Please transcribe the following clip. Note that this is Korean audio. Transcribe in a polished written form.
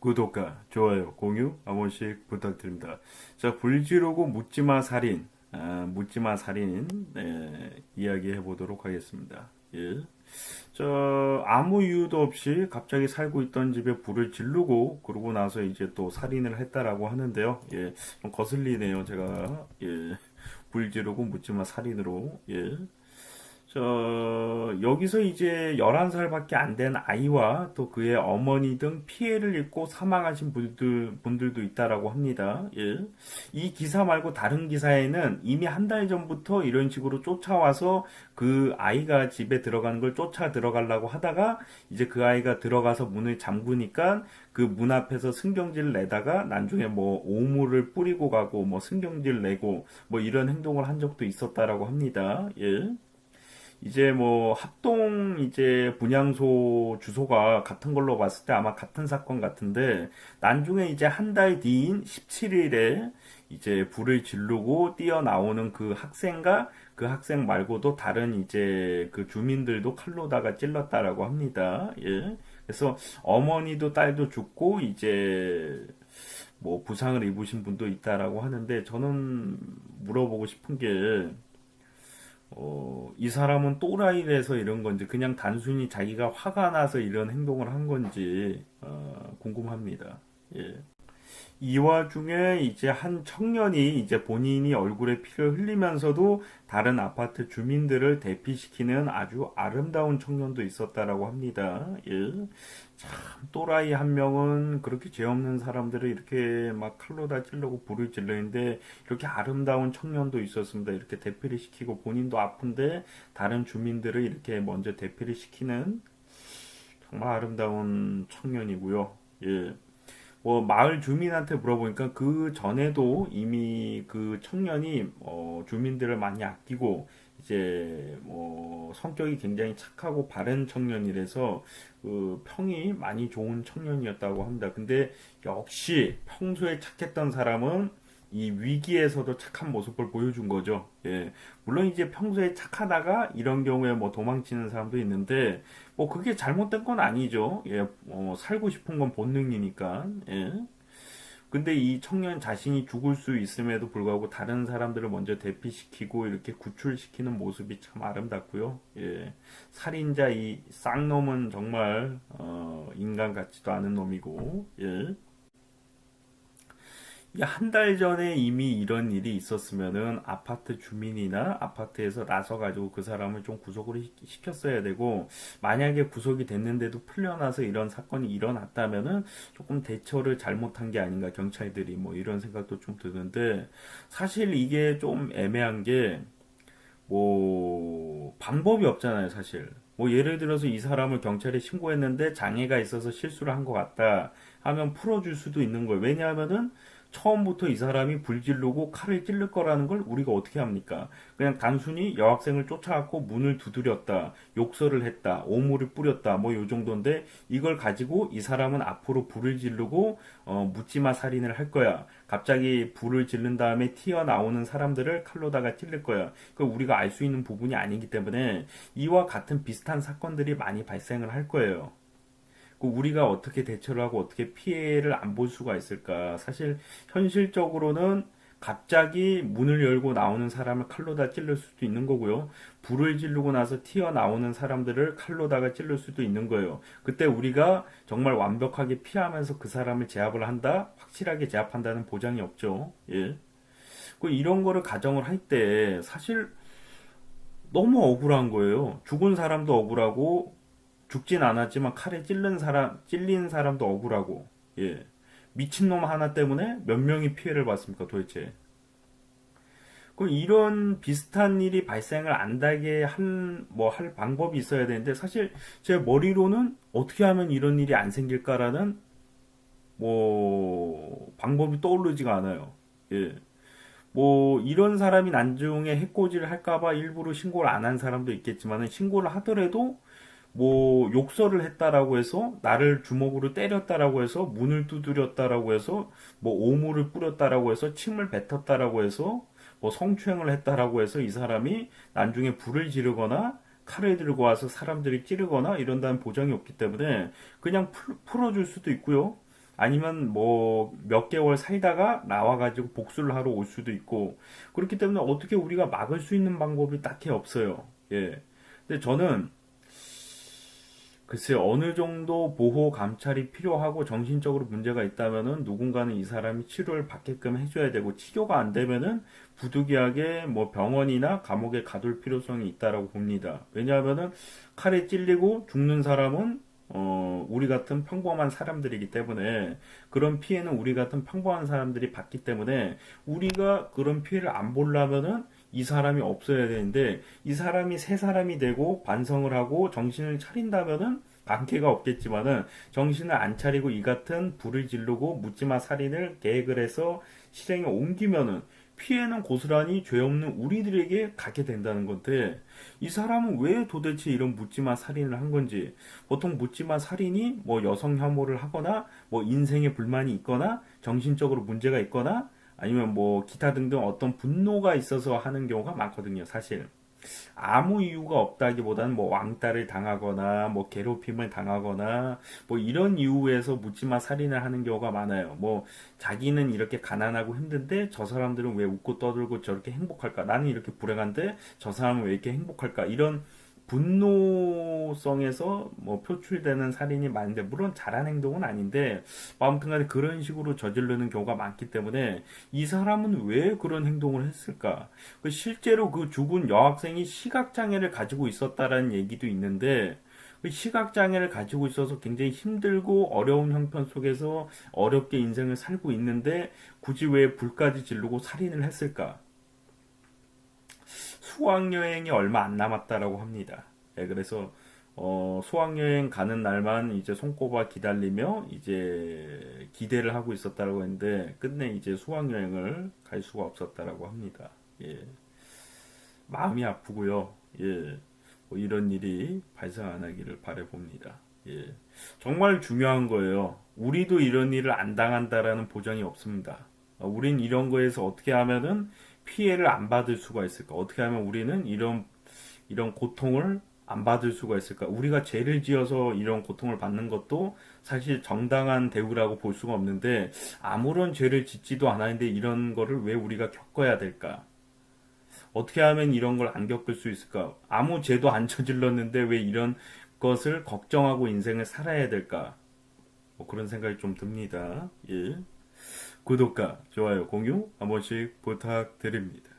구독과 좋아요, 공유 한 번씩 부탁드립니다. 자, 불지르고 묻지마 살인, 묻지마 살인 이야기 해보도록 하겠습니다. 예. 아무 이유도 없이 갑자기 살고 있던 집에 불을 지르고 그러고 나서 이제 또 살인을 했다라고 하는데요. 예, 좀 거슬리네요. 제가 불 지르고 묻지마 살인으로. 예. 여기서 이제 11살밖에 안 된 아이와 또 그의 어머니 등 피해를 입고 사망하신 분들도 있다라고 합니다. 예. 이 기사 말고 다른 기사에는 이미 한 달 전부터 이런 식으로 쫓아와서 그 아이가 집에 들어가는 걸 쫓아 들어가려고 하다가 이제 그 아이가 들어가서 문을 잠그니까 그 문 앞에서 승경질 내다가 나중에 뭐 오물을 뿌리고 가고 뭐 승경질 내고 뭐 이런 행동을 한 적도 있었다라고 합니다. 예. 이제 뭐 합동 이제 분향소 주소가 같은 걸로 봤을 때 아마 같은 사건 같은데 나중에 이제 한 달 뒤인 17일에 이제 불을 지르고 뛰어나오는 그 학생과 그 학생 말고도 다른 이제 그 주민들도 칼로다가 찔렀다라고 합니다. 예. 그래서 어머니도 딸도 죽고 이제 뭐 부상을 입으신 분도 있다라고 하는데 저는 물어보고 싶은 게 이 사람은 또라이라서 이런 건지 그냥 단순히 자기가 화가 나서 이런 행동을 한 건지 궁금합니다. 예. 이 와중에 이제 한 청년이 이제 본인이 얼굴에 피를 흘리면서도 다른 아파트 주민들을 대피시키는 아주 아름다운 청년도 있었다라고 합니다. 예. 참 또라이 한 명은 그렇게 죄 없는 사람들을 이렇게 막 칼로 다 찌르고 불을 질르는데 이렇게 아름다운 청년도 있었습니다. 이렇게 대피를 시키고 본인도 아픈데 다른 주민들을 이렇게 먼저 대피를 시키는 정말 아름다운 청년이고요. 예. 뭐 마을 주민한테 물어보니까 그 전에도 이미 그 청년이 주민들을 많이 아끼고 이제 뭐 성격이 굉장히 착하고 바른 청년이라서 그 평이 많이 좋은 청년이었다고 합니다. 근데 역시 평소에 착했던 사람은 이 위기에서도 착한 모습을 보여준 거죠. 예. 물론 이제 평소에 착하다가 이런 경우에 뭐 도망치는 사람도 있는데 뭐 그게 잘못된 건 아니죠. 예. 살고 싶은 건 본능이니까. 예. 근데 이 청년 자신이 죽을 수 있음에도 불구하고 다른 사람들을 먼저 대피시키고 이렇게 구출시키는 모습이 참 아름답고요. 예. 살인자 이 쌍놈은 정말 인간 같지도 않은 놈이고. 예. 한 달 전에 이미 이런 일이 있었으면은 아파트 주민이나 아파트에서 나서가지고 그 사람을 좀 구속을 시켰어야 되고, 만약에 구속이 됐는데도 풀려나서 이런 사건이 일어났다면은 조금 대처를 잘못한 게 아닌가, 경찰들이 뭐 이런 생각도 좀 드는데, 사실 이게 좀 애매한 게, 뭐, 방법이 없잖아요, 사실. 뭐 예를 들어서 이 사람을 경찰에 신고했는데 장애가 있어서 실수를 한 것 같다 하면 풀어줄 수도 있는 거예요. 왜냐하면은 처음부터 이 사람이 불 지르고 칼을 찔를 거라는 걸 우리가 어떻게 합니까? 그냥 단순히 여학생을 쫓아갖고 문을 두드렸다, 욕설을 했다, 오물을 뿌렸다, 뭐 요 정도인데 이걸 가지고 이 사람은 앞으로 불을 지르고 묻지마 살인을 할 거야. 갑자기 불을 지른 다음에 튀어나오는 사람들을 칼로다가 찔릴 거야. 그 우리가 알 수 있는 부분이 아니기 때문에 이와 같은 비슷한 사건들이 많이 발생을 할 거예요. 우리가 어떻게 대처를 하고 어떻게 피해를 안 볼 수가 있을까? 사실 현실적으로는 갑자기 문을 열고 나오는 사람을 칼로다 찔릴 수도 있는 거고요. 불을 지르고 나서 튀어나오는 사람들을 칼로다가 찔릴 수도 있는 거예요. 그때 우리가 정말 완벽하게 피하면서 그 사람을 제압을 한다? 확실하게 제압한다는 보장이 없죠. 예. 이런 거를 가정을 할 때 사실 너무 억울한 거예요. 죽은 사람도 억울하고 죽진 않았지만 칼에 찔린 사람도 억울하고, 예. 미친놈 하나 때문에 몇 명이 피해를 봤습니까, 도대체? 이런 비슷한 일이 발생을 안 나게 할 방법이 있어야 되는데, 사실 제 머리로는 어떻게 하면 이런 일이 안 생길까라는, 뭐, 방법이 떠오르지가 않아요. 예. 뭐, 이런 사람이 나중에 해코지를 할까봐 일부러 신고를 안 한 사람도 있겠지만, 신고를 하더라도 뭐 욕설을 했다라고 해서 나를 주먹으로 때렸다라고 해서 문을 두드렸다라고 해서 뭐 오물을 뿌렸다라고 해서 침을 뱉었다라고 해서 뭐 성추행을 했다라고 해서 이 사람이 나중에 불을 지르거나 칼을 들고 와서 사람들이 찌르거나 이런다는 보장이 없기 때문에 그냥 풀어줄 수도 있고요. 아니면 뭐 몇 개월 살다가 나와가지고 복수를 하러 올 수도 있고 그렇기 때문에 어떻게 우리가 막을 수 있는 방법이 딱히 없어요. 예. 근데 저는 글쎄 어느 정도 보호 감찰이 필요하고 정신적으로 문제가 있다면은 누군가는 이 사람이 치료를 받게끔 해줘야 되고 치료가 안 되면은 부득이하게 뭐 병원이나 감옥에 가둘 필요성이 있다라고 봅니다. 왜냐하면은 칼에 찔리고 죽는 사람은 우리 같은 평범한 사람들이기 때문에 그런 피해는 우리 같은 평범한 사람들이 받기 때문에 우리가 그런 피해를 안 보려면은 이 사람이 없어야 되는데 이 사람이 새 사람이 되고 반성을 하고 정신을 차린다면은 관계가 없겠지만은 정신을 안 차리고 이 같은 불을 지르고 묻지마 살인을 계획을 해서 실행에 옮기면은 피해는 고스란히 죄 없는 우리들에게 가게 된다는 건데 이 사람은 왜 도대체 이런 묻지마 살인을 한 건지 보통 묻지마 살인이 뭐 여성 혐오를 하거나 뭐 인생에 불만이 있거나 정신적으로 문제가 있거나 아니면 뭐 기타 등등 어떤 분노가 있어서 하는 경우가 많거든요, 사실. 아무 이유가 없다기보다는 뭐 왕따를 당하거나 뭐 괴롭힘을 당하거나 뭐 이런 이유에서 묻지마 살인을 하는 경우가 많아요. 뭐 자기는 이렇게 가난하고 힘든데 저 사람들은 왜 웃고 떠들고 저렇게 행복할까? 나는 이렇게 불행한데 저 사람은 왜 이렇게 행복할까? 이런 분노성에서 뭐 표출되는 살인이 많은데 물론 잘한 행동은 아닌데 뭐 아무튼간에 그런 식으로 저지르는 경우가 많기 때문에 이 사람은 왜 그런 행동을 했을까? 실제로 그 죽은 여학생이 시각장애를 가지고 있었다라는 얘기도 있는데 그 시각장애를 가지고 있어서 굉장히 힘들고 어려운 형편 속에서 어렵게 인생을 살고 있는데 굳이 왜 불까지 지르고 살인을 했을까? 수학여행이 얼마 안 남았다라고 합니다. 예, 그래서 수학여행 가는 날만 이제 손꼽아 기다리며 이제 기대를 하고 있었다라고 했는데 끝내 이제 수학여행을 갈 수가 없었다라고 합니다. 예, 마음이 아프고요. 예, 뭐 이런 일이 발생 안 하기를 바라봅니다. 예, 정말 중요한 거예요. 우리도 이런 일을 안 당한다라는 보장이 없습니다. 우린 이런 거에서 어떻게 하면은 피해를 안 받을 수가 있을까? 어떻게 하면 우리는 이런 고통을 안 받을 수가 있을까? 우리가 죄를 지어서 이런 고통을 받는 것도 사실 정당한 대우라고 볼 수가 없는데 아무런 죄를 짓지도 않았는데 이런 거를 왜 우리가 겪어야 될까? 어떻게 하면 이런 걸 안 겪을 수 있을까? 아무 죄도 안 저질렀는데 왜 이런 것을 걱정하고 인생을 살아야 될까? 뭐 그런 생각이 좀 듭니다. 예. 구독과 좋아요, 공유 한 번씩 부탁드립니다.